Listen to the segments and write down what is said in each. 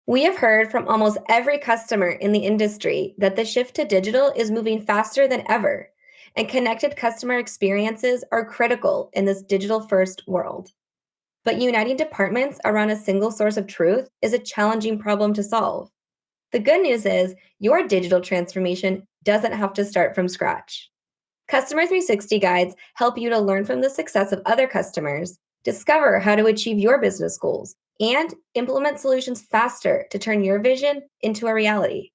We have heard from almost every customer in the industry that the shift to digital is moving faster than ever, and connected customer experiences are critical in this digital first world. But uniting departments around a single source of truth is a challenging problem to solve. The good news is your digital transformation doesn't have to start from scratch. Customer 360 guides help you to learn from the success of other customers, discover how to achieve your business goals, and implement solutions faster to turn your vision into a reality.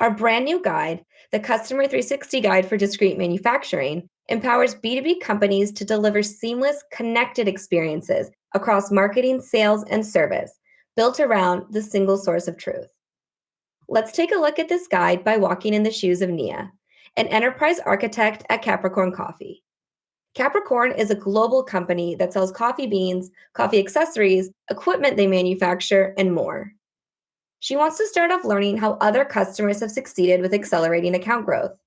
Our brand new guide, the Customer 360 Guide for Discrete Manufacturing, empowers B2B companies to deliver seamless, connected experiences across marketing, sales, and service, built around the single source of truth. Let's take a look at this guide by walking in the shoes of Nia, an enterprise architect at Capricorn Coffee. Capricorn is a global company that sells coffee beans, coffee accessories, equipment they manufacture, and more. She wants to start off learning how other customers have succeeded with accelerating account growth.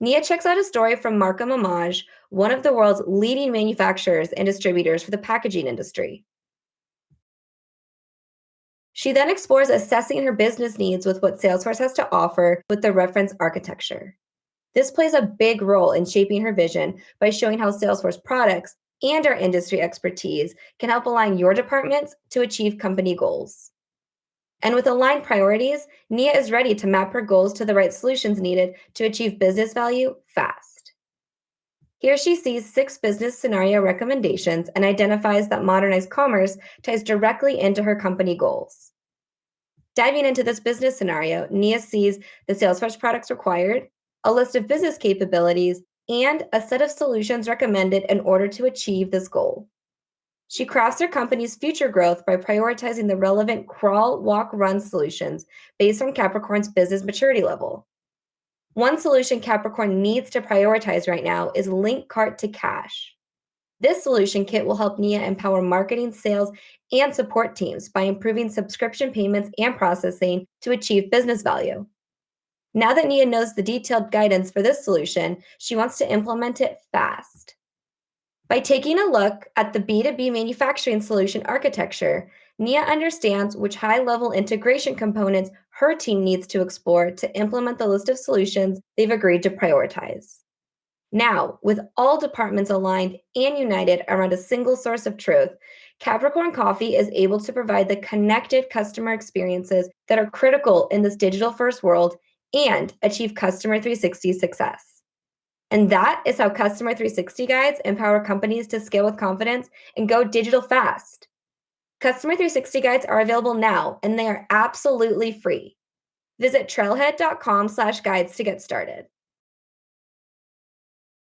Nia checks out a story from Marca Mamage, one of the world's leading manufacturers and distributors for the packaging industry. She then explores assessing her business needs with what Salesforce has to offer with the reference architecture. This plays a big role in shaping her vision by showing how Salesforce products and our industry expertise can help align your departments to achieve company goals. And with aligned priorities, Nia is ready to map her goals to the right solutions needed to achieve business value fast. Here she sees 6 business scenario recommendations and identifies that modernized commerce ties directly into her company goals. Diving into this business scenario, Nia sees the Salesforce products required, a list of business capabilities, and a set of solutions recommended in order to achieve this goal. She crafts her company's future growth by prioritizing the relevant crawl, walk, run solutions based on Capricorn's business maturity level. One solution Capricorn needs to prioritize right now is Link Cart to Cash. This solution kit will help Nia empower marketing, sales, and support teams by improving subscription payments and processing to achieve business value. Now that Nia knows the detailed guidance for this solution, she wants to implement it fast. By taking a look at the B2B manufacturing solution architecture, Nia understands which high-level integration components her team needs to explore to implement the list of solutions they've agreed to prioritize. Now, with all departments aligned and united around a single source of truth, Capricorn Coffee is able to provide the connected customer experiences that are critical in this digital-first world and achieve Customer 360 success. And that is how Customer 360 guides empower companies to scale with confidence and go digital fast. Customer 360 guides are available now, and they are absolutely free. Visit trailhead.com/guides to get started.